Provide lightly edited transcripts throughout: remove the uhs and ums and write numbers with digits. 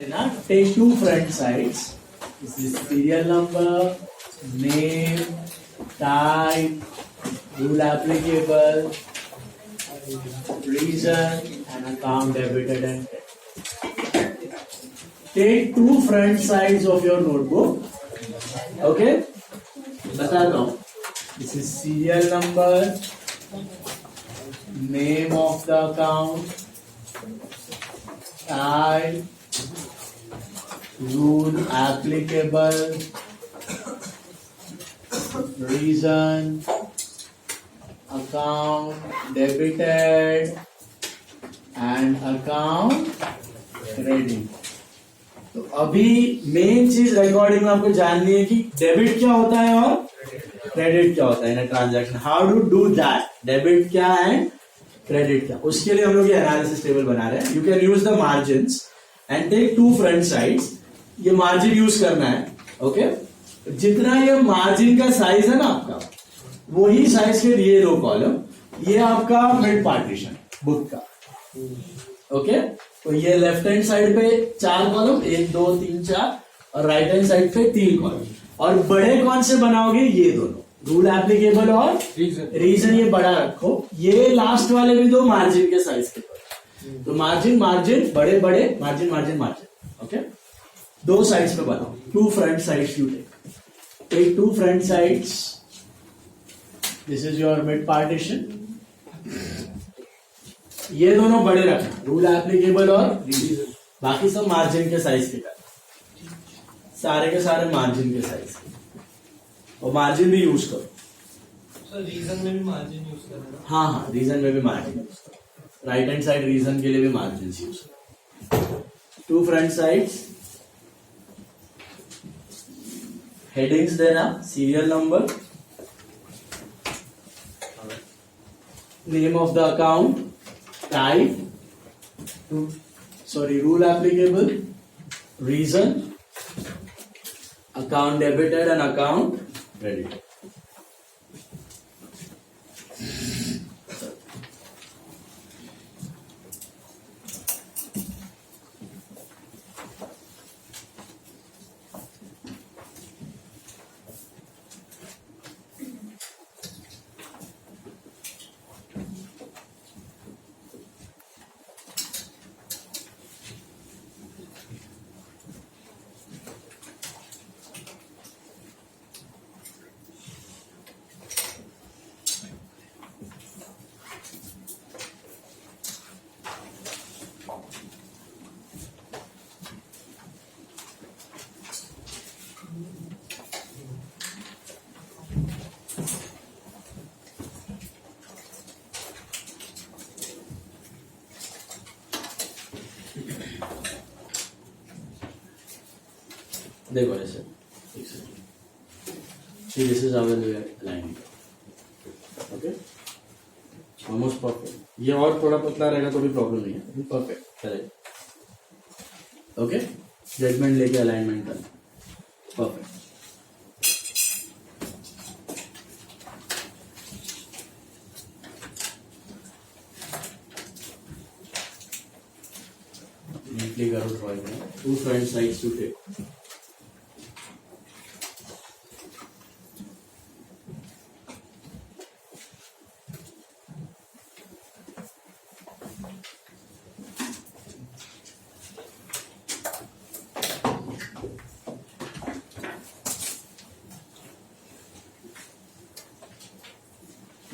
Now take two front sides. This is serial number, name, type, rule applicable, reason, and account debited and credited. Take two front sides of your notebook. Okay? बताता हूँ. This is serial number, name of the account, type, rule applicable, reason, account debited and account credited. तो अभी main चीज recording में आपको जाननी है कि डेबिट क्या होता है और क्रेडिट क्या होता है in transaction. How to do that. Debit क्या एंड क्रेडिट क्या, उसके लिए हम लोग ये एनालिसिस टेबल बना रहे हैं. You can use the margins and take two front sides. ये मार्जिन यूज करना है. ओके जितना ये मार्जिन का साइज है ना आपका, वही साइज के ये दो कॉलम, ये आपका मिड पार्टीशन बुक का. ओके तो ये लेफ्ट हैंड साइड पे 4 कॉलम, 1 2 3 4, और राइट हैंड साइड पे 3 कॉलम. और बड़े कौन से बनाओगे? ये दोनों, रूल एप्लीकेबल और रीजन. ये बड़ा रखो. ये लास्ट वाले भी दो मार्जिन के साइज के. तो मार्जिन मार्जिन बड़े बड़े, मार्जिन मार्जिन मार्जिन. ओके दो साइड्स पे बनाओ. Two front sides you take two front sides. This is your mid partition. ये दोनों बड़े रखना, रूल एप्लीकेबल और रीजन. बाकी सब मार्जिन के साइज के करना, सारे के सारे मार्जिन के साइज के. और मार्जिन भी यूज करो. सर रीजन में भी मार्जिन यूज करना. हाँ, रीजन में भी मार्जिन यूज करो. राइट हैंड साइड रीजन के लिए भी मार्जिन यूज करो. Two front sides. हेडिंग्स देना, serial number, name of the account, type, rule applicable, reason, account debited and account credited. देखो ऐसे, this is our line. Okay almost perfect. ये और थोड़ा पतला रहेगा तो भी प्रॉब्लम नहीं है. परफेक्ट चलेगा. ओके जजमेंट लेके अलाइनमेंट करना. परफेक्ट. नीटली करो drawing. Two front sides to take.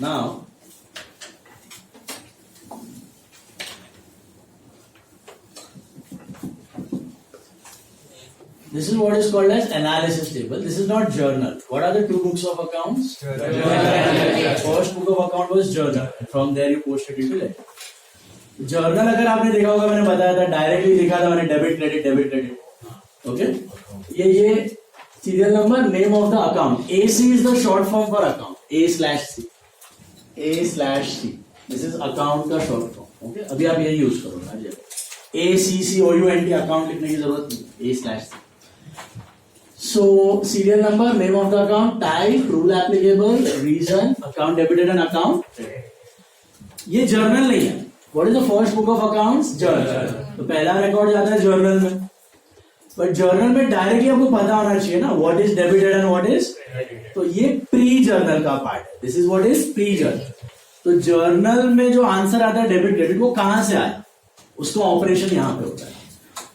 Now, this is what is called as analysis table. This is not journal. What are the two books of accounts? Journal. First book of account was journal. From there you post it into ledger. Journal अगर आपने देखा होगा, मैंने बताया था, directly लिखा था मैंने, debit credit debit credit. Okay ये serial number, name of the account. AC is the short form for account. A/C. A/C. This is account का शॉर्ट फॉर्म. ओके अभी आप यही यूज करो. ACCOUNT अकाउंट लिखने की जरूरत नहीं. A/C. So serial number, name of the account, type, rule applicable, reason, account debited and account. ये जर्नल नहीं है. What is the first book of accounts? Journal. तो पहला रिकॉर्ड जाता है जर्नल में. बट जर्नल में डायरेक्टली आपको पता होना चाहिए ना what is debited and what is, तो ये प्री जर्नल का पार्ट है. This is what is pre journal. तो जर्नल में जो आंसर आता है डेबिट क्रेडिट वो कहां से आया, उसको ऑपरेशन यहां पे होता है.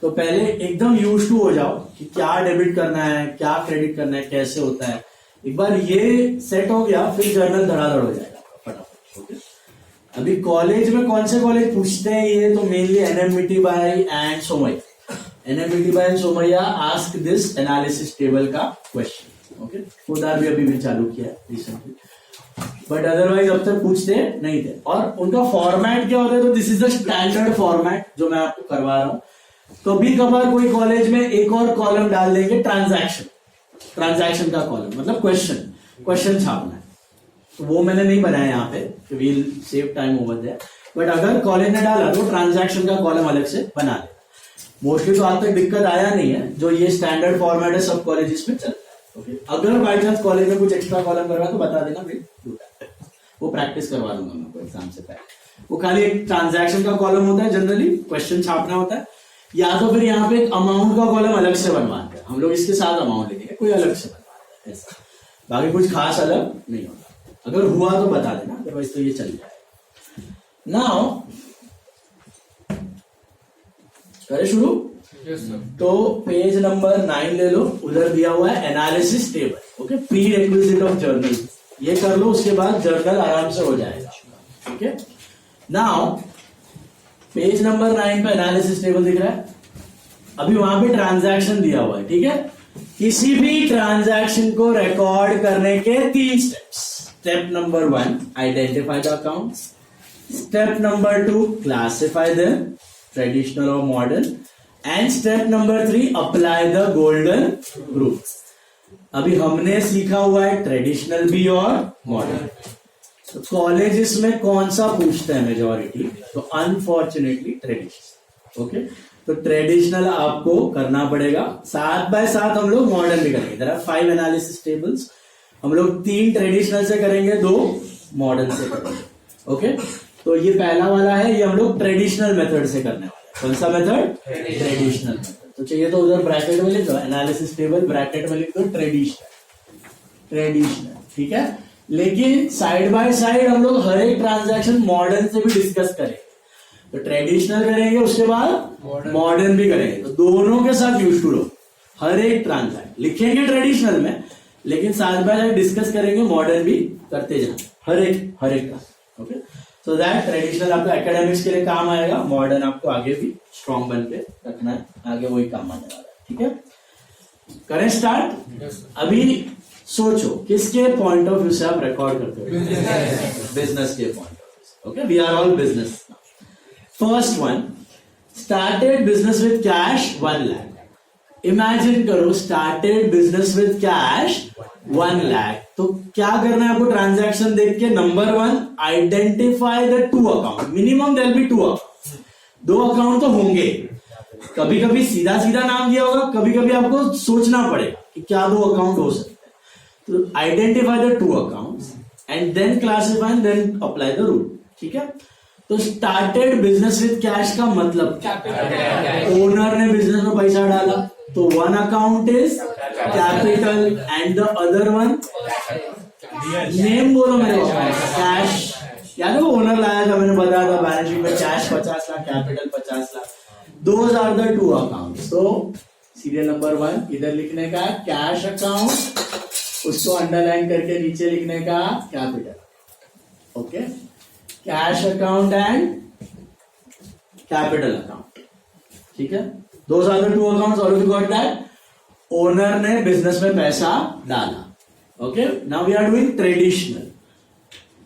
तो पहले एकदम यूज टू हो जाओ कि क्या डेबिट करना है, क्या क्रेडिट करना है, कैसे होता है. एक बार ये सेट हो गया फिर जर्नल धड़ाधड़ हो जाएगा फटाफट. ओके. अभी कॉलेज में कौन से कॉलेज पूछते हैं ये, तो mainly NMET by and Somaiya. NMET by and Somaiya ask this analysis table का क्वेश्चन. ओके. खुदार भी अभी चालू किया है रिसेंटली, बट अदरवाइज अब तक पूछते नहीं थे. और उनका फॉर्मेट क्या होता है, तो this is the standard format जो मैं आपको करवा रहा हूं. तो भी कभार कोई कॉलेज में एक और कॉलम डाल देंगे ट्रांजैक्शन का कॉलम, मतलब क्वेश्चन छापना है. तो वो मैंने नहीं बनाया यहाँ पे, we'll save time over there. But अगर कॉलेज ने डाला तो ट्रांजैक्शन का कॉलम अलग से बना ले. मोस्टली तो आज तक दिक्कत आया नहीं है, जो ये स्टैंडर्ड फॉर्मेट है सब कॉलेजेस में चलता है. ओके. अगर बाई चांस कॉलेज में कुछ एक्स्ट्रा कॉलम करवा तो बता देना, फिर वो प्रैक्टिस करवा दूंगा मैं आपको एग्जाम से पहले. वो खाली एक ट्रांजैक्शन का कॉलम होता है, जनरली क्वेश्चन छापना होता है, या तो फिर यहाँ पे एक अमाउंट का कॉलम अलग से बनवाते हैं. हम लोग इसके साथ अमाउंट लिखेंगे, कोई अलग से बनवाते हैं ऐसा. बाकी कुछ खास अलग नहीं होता. अगर हुआ तो बता देना, अदरवाइज तो ये चल जाए. नाउ करें शुरू. तो पेज नंबर 9 ले लो, उधर दिया हुआ है analysis table. Okay. Pre requisite of journal, ये कर लो, उसके बाद जर्नल आराम से हो जाएगा. ओके. नाउ पेज नंबर 9 पे एनालिसिस टेबल दिख रहा है. अभी वहां पे ट्रांजैक्शन दिया हुआ है. ठीक है. किसी भी ट्रांजैक्शन को रिकॉर्ड करने के 3 steps. Step number 1 identify the accounts. Step number 2 classify them, traditional और modern. And step number 3 apply the golden rule. अभी हमने सीखा हुआ है ट्रेडिशनल भी और मॉडर्न. तो कॉलेजेस में कौन सा पूछते हैं मेजॉरिटी, तो अनफॉर्चुनेटली ट्रेडिशनल. ओके. तो ट्रेडिशनल आपको करना पड़ेगा. साथ बाय साथ हम लोग मॉडर्न भी करेंगे. There are 5 analysis tables. हम लोग 3 ट्रेडिशनल से करेंगे, 2 मॉडर्न से करेंगे. ओके. तो ये पहला वाला है, ये हम लोग ट्रेडिशनल मेथड से करने वाले हैं. कौन सा मेथड, ट्रेडिशनल मेथड. तो चाहिए तो उधर ब्रैकेट में लिख दो एनालिसिस टेबल, ब्रैकेट में लिख दो ट्रेडिशनल. ठीक है. लेकिन साइड बाय साइड हम लोग हर एक ट्रांजैक्शन मॉडर्न से भी डिस्कस करेंगे. तो ट्रेडिशनल करेंगे, उसके बाद मॉडर्न भी करेंगे. तो दोनों के साथ यूज टू लो. हर एक ट्रांजैक्शन लिखेंगे ट्रेडिशनल में, लेकिन साथ बाय साथ डिस्कस करेंगे, मॉडर्न भी करते जाना हर एक transaction. Okay. So that traditional आपको एकेडमिक्स के लिए काम आएगा, मॉडर्न आपको आगे भी स्ट्रॉन्ग बन के रखना है, आगे वही काम आने वाला है. ठीक है. करें स्टार्ट. अभी सोचो किसके पॉइंट ऑफ व्यू से आप रिकॉर्ड करते हो, बिजनेस के पॉइंट ऑफ व्यू से. Okay. We are all business. First one, started business with cash 1 lakh. Imagine करो started business with cash 1 lakh. तो क्या करना है आपको, ट्रांजैक्शन देख के number 1 identify the 2 account. Minimum there will be 2 account. 2 account तो होंगे. कभी कभी सीधा नाम दिया होगा, कभी कभी आपको सोचना पड़ेगा कि क्या 2 अकाउंट हो सकते हैं. तो identify the 2 accounts and then classify and then apply the rule. ठीक है. तो स्टार्टेड बिजनेस विद कैश का मतलब ओनर ने बिजनेस में पैसा डाला, तो 1 account is capital and the other one name बोलो मेरे को, कैश. याद है वो ओनर लाया था, मैंने बताया था बैलेंस शीट में cash 50 lakh, capital 50 lakh. Those are the 2 accounts. तो सीरियल नंबर 1 इधर लिखने का कैश अकाउंट, उसको अंडरलाइन करके नीचे लिखने का capital. Okay. Cash account and capital account. ठीक है. Those are the 2 accounts. Already got that. Owner ने बिजनेस में पैसा डाला. Okay. Now we are doing traditional.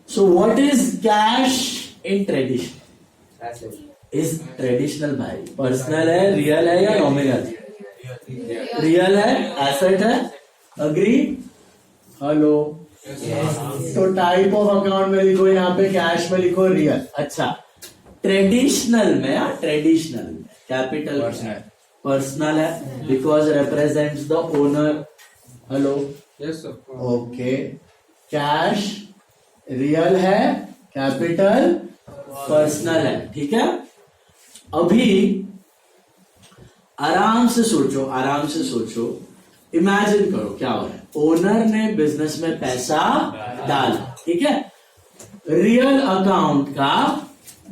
So what is cash in traditional? Is traditional भाई पर्सनल है, real है या नॉमिनल? रियल है, एसेट है. अग्री? हेलो. तो टाइप ऑफ अकाउंट में लिखो, यहाँ पे कैश में लिखो रियल. अच्छा. ट्रेडिशनल में, ट्रेडिशनल में कैपिटल पर्सनल है, because represents the owner. Hello. Yes sir. Okay. Cash real है, कैपिटल पर्सनल है. ठीक है. अभी आराम से सोचो, इमेजिन करो क्या हो रहा है। ओनर ने बिजनेस में पैसा डाला, ठीक है। रियल अकाउंट का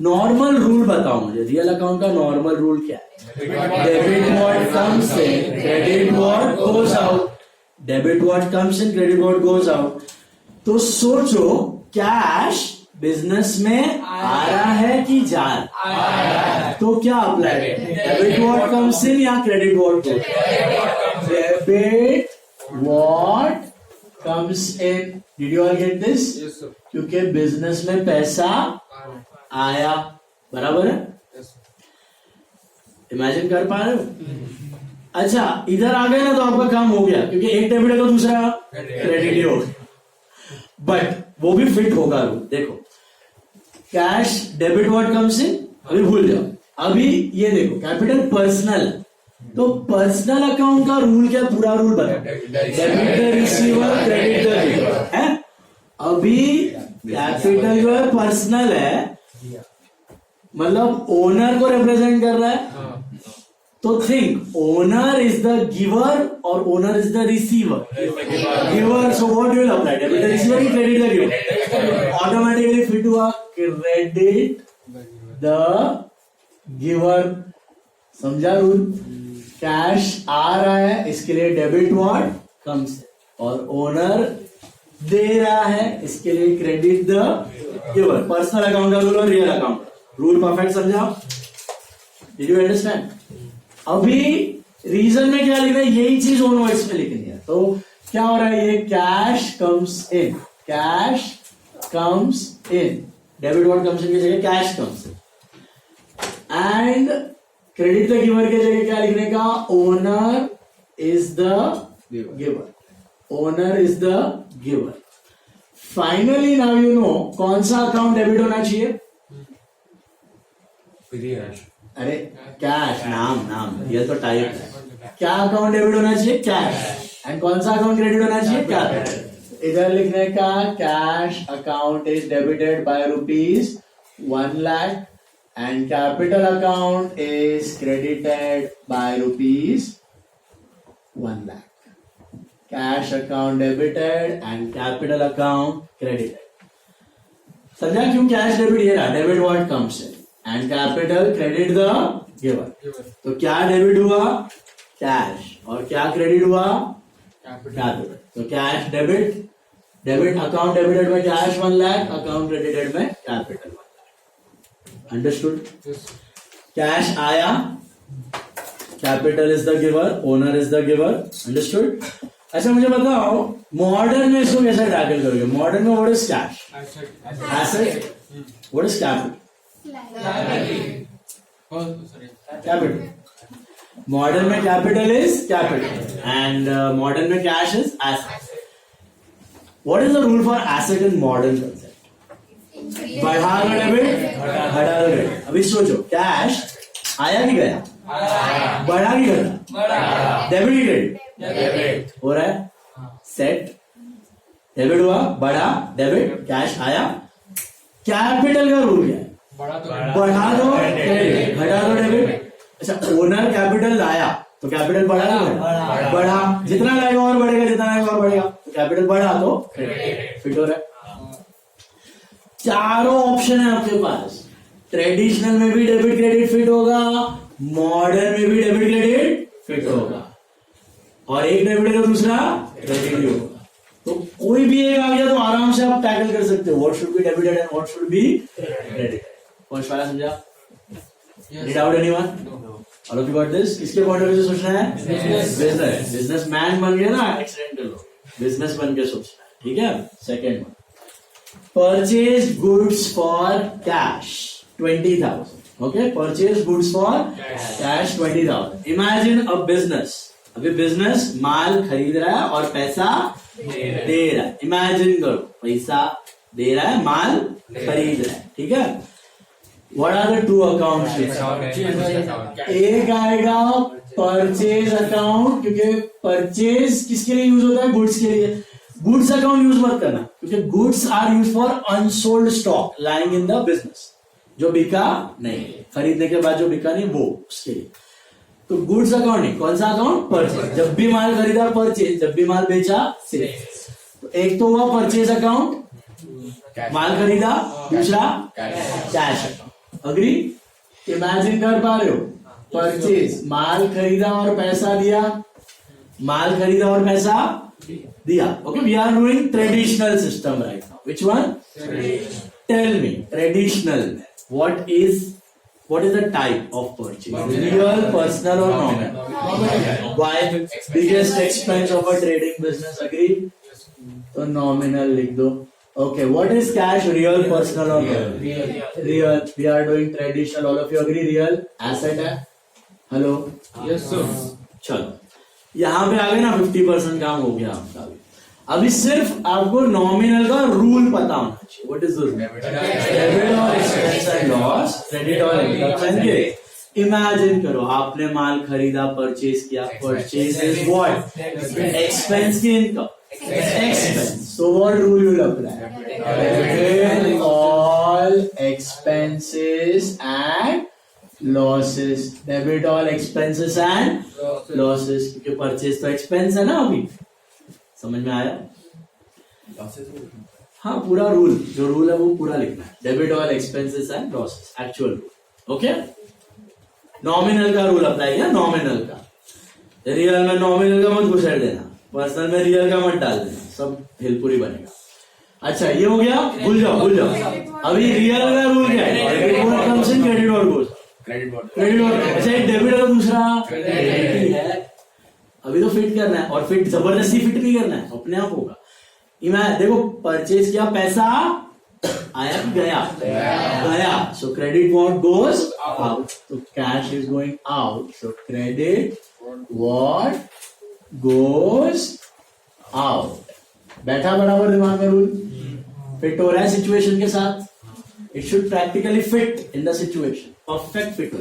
नॉर्मल रूल बताओ मुझे, रियल अकाउंट का नॉर्मल रूल क्या है? Debit what comes in, credit what goes out. Debit what comes in, credit what goes out. तो सोचो, कैश बिजनेस में आ रहा है कि जा रहा है? तो क्या apply, debit what comes in या credit what goes? Debit what comes in. Did you all get this? क्योंकि बिजनेस में पैसा आया, बराबर है। इमेजिन कर पा रहे हो? अच्छा, इधर आ गए ना तो आपका काम हो गया, क्योंकि एक डेबिट है तो दूसरा क्रेडिट ही हो गया। बट वो भी फिट होगा रूल। देखो, कैश डेबिट व्हाट कम्स इन, अभी भूल जाओ। अभी ये देखो, कैपिटल पर्सनल, तो पर्सनल अकाउंट का रूल क्या, पूरा रूल बताओ। Debit the receiver, credit the giver, है। अभी कैपिटल जो है पर्सनल है, मतलब ओनर को रिप्रेजेंट कर रहा है। तो think, owner is the giver और owner is the receiver. Giver, so what will apply, debit the receiver, credit the giver. Automatically fit हुआ, क्रेडिट द गिवर। समझा रूल? कैश आ रहा है, इसके लिए डेबिट व्हाट कम्स, और ओनर दे रहा है, इसके लिए credit the giver. Personal account का रूल और रियल अकाउंट रूल परफेक्ट समझा? Did you understand? अभी रीजन में क्या लिखना है, यही चीज ओन वर्ड्स में लिखनी है। तो क्या हो रहा है, ये cash comes in, cash comes in, debit what comes इन की जगह cash comes in, and credit the giver के जगह क्या लिखने का, owner is the giver, owner is the giver. Finally now you know कौन सा अकाउंट डेबिट होना चाहिए। अरे कैश, नाम ये तो टाइप है। क्या अकाउंट डेबिट होना चाहिए, कैश, एंड कौन सा अकाउंट क्रेडिट होना चाहिए, कैपिटल। इधर लिखने का, cash account is debited bye ₹1 lakh and capital account is credited by ₹1 lakh. Cash account debited and capital account credited. समझा क्यों कैश डेबिट ये रहा, debit what comes in and capital credit the giver. तो क्या debit हुआ, cash, और क्या credit हुआ, कैपिटल। तो cash debit, debit account debited में कैश 1 lakh, अकाउंट क्रेडिटेड में कैपिटल 1 lakh। अंडरस्टूड? कैश आया, capital is the giver, owner is the giver. Understood? अच्छा मुझे बताओ, मॉडर्न में इसको कैसे टैकल करोगे? मॉडर्न में what is cash, asset, what is capital, capital. Modern में capital is capital and modern में cash is asset. What is the rule for asset in modern concept? बढ़ा दो डेबिट, घटा दो क्रेडिट। अभी सोचो, कैश आया कि गया, बढ़ा कि घटा, डेबिट की क्रेडिट हो रहा है, सेट, डेबिट हुआ, बढ़ा, डेबिट, कैश आया। कैपिटल का रूल क्या है, बढ़ा दो क्रेडिट, घटा दो डेबिट। अच्छा, ओनर कैपिटल लाया तो कैपिटल बढ़ा नहीं बढ़ा, जितना लाएगा और बढ़ेगा, जितना लाएगा और बढ़ेगा, तो कैपिटल बढ़ा तो क्रेडिट। फिट हो रहा है? चारों ऑप्शन है आपके पास। ट्रेडिशनल में भी डेबिट क्रेडिट फिट होगा, मॉडर्न में भी डेबिट क्रेडिट फिट होगा, और एक डेबिट का दूसरा क्रेडिट भी होगा। तो कोई भी एक आ गया तो आराम से आप टैकल कर सकते हो, what should be debited and what should be credited. कौन वाला समझा? Did out anyone? All of you got this? किसके पॉइंट ऑफ व्यू से सोचना है? बिजनेस मैन बन गया ना, एक्सीडेंटल हो, बिजनेस बन के सोचना है, ठीक है। Second one, purchase goods for cash 20,000. Okay, purchase goods for cash 20,000. Imagine a business, अभी बिजनेस माल खरीद रहा है और पैसा दे रहा है। इमेजिन करो, पैसा दे रहा है, माल खरीद रहा है, ठीक है। What are the two accounts? एक आएगा परचेज अकाउंट, क्योंकि परचेज किसके लिए यूज होता है, गुड्स के लिए। गुड्स अकाउंट यूज मत करना, क्योंकि goods are use for unsold stock lying in the business, जो बिका नहीं, खरीदने के बाद जो बिका नहीं वो उसके लिए। तो गुड्स अकाउंट नहीं, कौन सा अकाउंट? परचेज। जब भी माल खरीदा परचेज, जब भी माल बेचा सेल्स। तो एक तो हुआ परचेज अकाउंट, माल खरीदा, दूसरा कैश अकाउंट। अग्री? इमेजिन कर पा रहे हो? परचेज, माल खरीदा और पैसा दिया, माल खरीदा और पैसा दिया। Okay, we are doing traditional system right now. Which one? Tell me, traditional what is the type of purchase? Real, personal or nominal? Why? Biggest expense of a trading business. Agree? तो nominal लिख दो. Okay, what is cash? Real, personal or nominal? Real. We are doing traditional. All of you agree? Real asset है. Hello. Yes sir. चलो, यहाँ पे आ गए ना 50% काम हो गया आपका। अभी सिर्फ आपको नॉमिनल का रूल पता होना चाहिए। What is the rule? Debit और एक्सपेंस एंड लॉस, क्रेडिट और इनकम। इमेजिन करो आपने माल खरीदा, परचेज किया। Purchase is what? एक्सपेंस की income, expense. So what rule will apply? Debit all expenses and losses. Debit all expenses and losses, क्योंकि purchase तो expense है ना। अभी समझ में आया? हाँ, पूरा रूल, जो रूल है वो पूरा लिखना है। Debit all expenses and losses, actual rule. Okay, nominal का रूल अप्लाई किया, नॉमिनल का। रियल में नॉमिनल का मत घुसेड़ देना, पर्सनल में रियल का मत डाल देना, सब हिलपुरी बनेगा। अच्छा, ये हो गया, भूल जाओ भूल जाओ। अभी रियल का रूल क्या है? डेबिट कम्स इन, क्रेडिट और गोस। क्रेडिट और, अच्छा एक डेबिट का दूसरा क्रेडिट है। अभी तो फिट करना है, और फिट जबरदस्ती फिट नहीं करना है, अपने आप होगा। देखो, परचेज किया, पैसा आया कि गया? गया। So credit what goes out, तो cash is going out. So credit what goes out. बैठा बराबर दिमाग में रूल? फिट हो रहा है सिचुएशन के साथ? It should practically fit in the situation, perfect fit हो।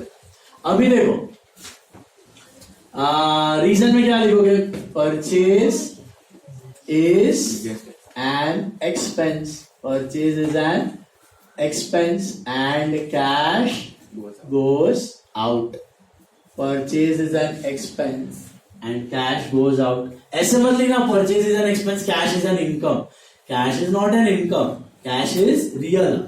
अभी देखो, रीजन में क्या लिखोगे? Purchase is an expense, purchase is an expense and cash goes out. Purchase is an expense and cash goes out. ऐसे मत लिखना purchase is an expense, cash is an income. Cash is not an income, cash is real.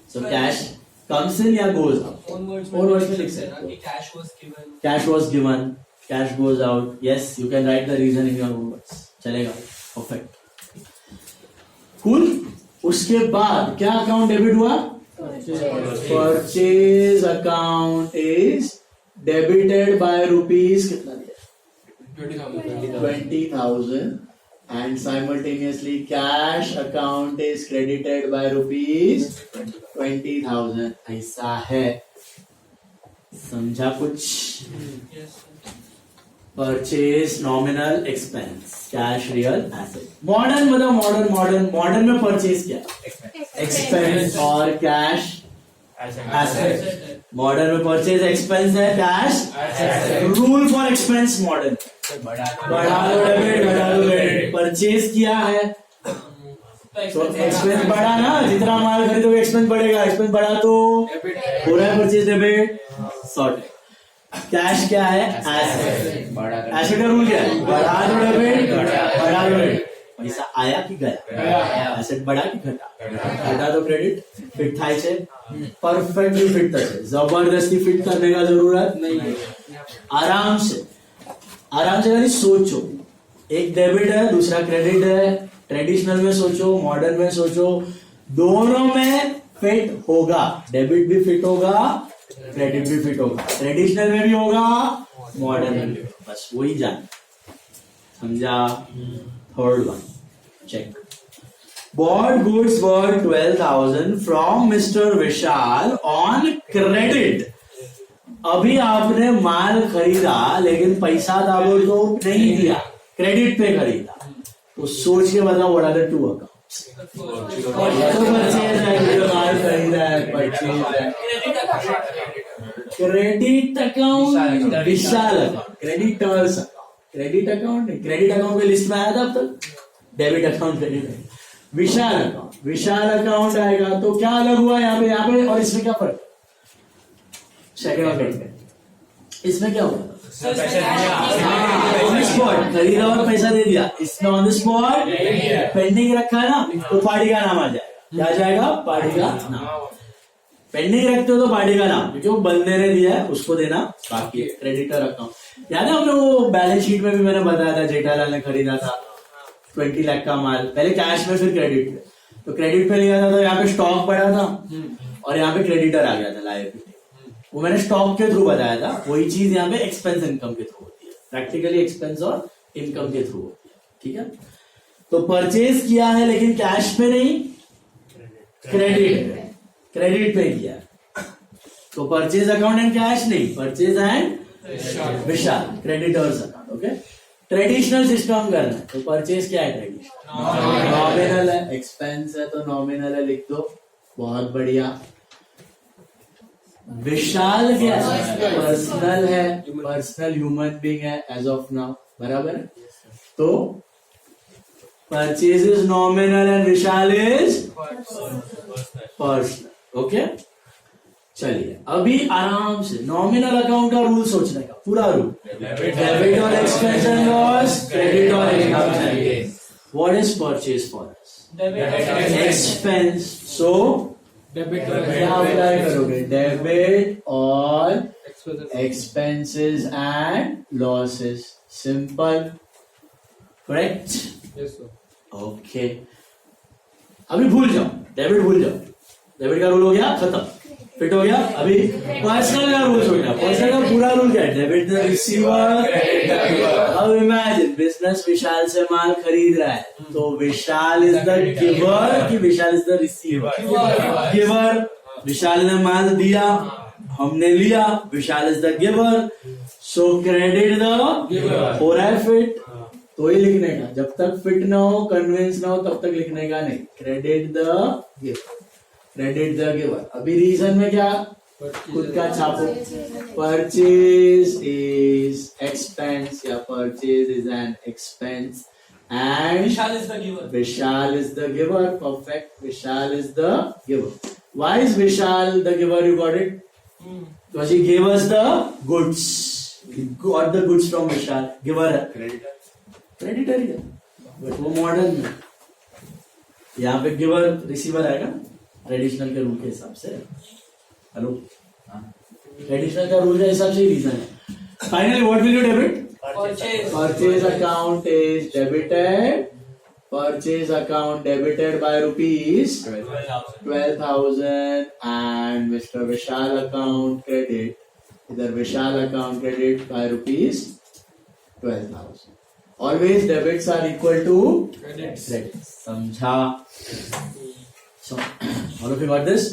So cash comes in या goes out? Own words में लिख सकते हो। cash was given. Cash was given, cash goes out. Yes, you can write the reason in your own words. चलेगा, perfect. Cool. उसके बाद क्या account debit हुआ? Purchase account is debited by rupees कितना दिया? 20,000. And simultaneously cash account is credited by rupees 20,000. ऐसा है, समझा कुछ? Yes sir. Purchase nominal expense, cash real asset. Modern मतलब मॉडर्न में परचेज क्या? एक्सपेंस और कैश एसेट। मॉडर्न में परचेज एक्सपेंस है, cash rule for expense modern. बढ़ा लो डेबिट, बढ़ा लो क्रेडिट। परचेज किया है तो एक्सपेंस बढ़ा ना, जितना माल खरीदोगे एक्सपेंस बढ़ेगा। एक्सपेंस बढ़ा तो हो रहा है परचेज डेबिट, सॉर्ट। कैश क्या है? एसेट। एसेट का रूल क्या है? बढ़ा दो डेबिट, बढ़ा दो क्रेडिट। पैसा आया कि गया? एसेट बढ़ा कि घटा? घटा दो क्रेडिट। फिट થાય છે? परफेक्टली फिट થશે, जबरदस्ती फिट करने का जरूरत नहीं है। आराम से खाली सोचो, एक डेबिट है दूसरा क्रेडिट है। ट्रेडिशनल में सोचो, मॉडर्न में सोचो, दोनों में फिट होगा। डेबिट भी फिट होगा, क्रेडिट भी फिट होगा। ट्रेडिशनल में भी होगा, मॉडर्न में भी होगा। बस वही जान, समझा? Third one, check. Bought goods worth 12,000 from Mr. Vishal on credit. अभी आपने माल खरीदा लेकिन पैसा दाबो तो नहीं दिया, क्रेडिट पे खरीदा। तो सोच के बताओ, what are the two accounts? Purchase है, माल खरीदा है, परचेज है। Credit account, Vishal account, creditors account. Credit account नहीं, क्रेडिट अकाउंट की लिस्ट में आया था अब तक? Debit account, credit. Vishal account, Vishal account आएगा तो क्या अलग हुआ यहाँ पे और इसमें क्या फर्क? सेकंड और क्रेडिट, इसमें क्या हुआ? ऑन द स्पॉट खरीदा और पैसा दे दिया, इसने ऑन द स्पॉट पेंडिंग रखा है ना, तो पार्टी का नाम आ जाएगा। क्या आ जाएगा? पार्टी का नाम। पेंडिंग रखते हो तो पार्टी का नाम, क्योंकि वो बंदे ने दिया है उसको देना बाकी है। क्रेडिटर अकाउंट याद है हमने वो बैलेंस शीट में भी मैंने बताया था, जेठालाल ने खरीदा था 20 लाख का माल, पहले कैश में फिर क्रेडिट पे। तो क्रेडिट पे लिया था तो यहाँ पे स्टॉक पड़ा था और यहाँ पे क्रेडिटर आ गया था लायबिलिटी। वो मैंने स्टॉक के थ्रू बताया था, वही चीज यहाँ पे एक्सपेंस इनकम के थ्रू होती है, प्रैक्टिकली एक्सपेंस और इनकम के थ्रू होती है। ठीक है, तो परचेज किया है लेकिन कैश पे नहीं, क्रेडिट पे किया। तो परचेज अकाउंट एंड कैश नहीं, purchase and Vishal creditors account. Okay, traditional system करना है तो परचेज क्या है? ट्रेडिशनल नॉमिनल है, एक्सपेंस है तो नॉमिनल है, लिख दो, बहुत बढ़िया। विशाल क्या है? पर्सनल है, पर्सनल ह्यूमन बीइंग है एज ऑफ नाउ, बराबर है। तो purchase is nominal and Vishal is personal. Okay, चलिए अभी आराम से नॉमिनल अकाउंट का रूल सोचने का, पूरा रूल, डेबिट और एक्सपेंस एंड लॉस, क्रेडिट और income and gain. What is purchase for us? Expense, so क्या अप्लाई करोगे? डेबिट और expenses and losses, simple, correct? Okay, अभी भूल जाओ, डेबिट भूल जाओ, डेबिट का रूल हो गया खत्म, फिट हो गया। अभी पर्सनल का रूल सोचना, पर्सनल का पूरा रूल क्या है? Debit the receiver. अब इमेजिन बिजनेस विशाल से माल खरीद रहा है, तो विशाल इज द गिवर कि Vishal is the receiver? Giver. Vishal ने माल दिया, हमने लिया, Vishal is the giver, so credit the giver. हो रहा है फिट? तो ही लिखने का, जब तक फिट ना हो, कन्विंस ना हो, तब तक लिखने का नहीं। Credit the giver, credit the giver. अभी रीजन में क्या खुद का छापो, परचेज इज एक्सपेंस या purchase is an expense and Vishal is the giver. Vishal is the giver, perfect, Vishal is the giver. Why is Vishal the giver? You got it? Because he gave us the goods. We got the goods from Vishal. Giver है, creditor ही है, but वो modern में। यहाँ पे giver receiver आएगा traditional के rule के हिसाब से। हेलो, ट्रेडिशनल का रूल के हिसाब से ही रीजन है। Finally what will you debit? Purchase account is debited, purchase account debited by rupees 12,000 and Mr. Vishal account credit, either Vishal account credit by rupees 12,000. Always debits are equal to credits. Samjha. So all of you got this?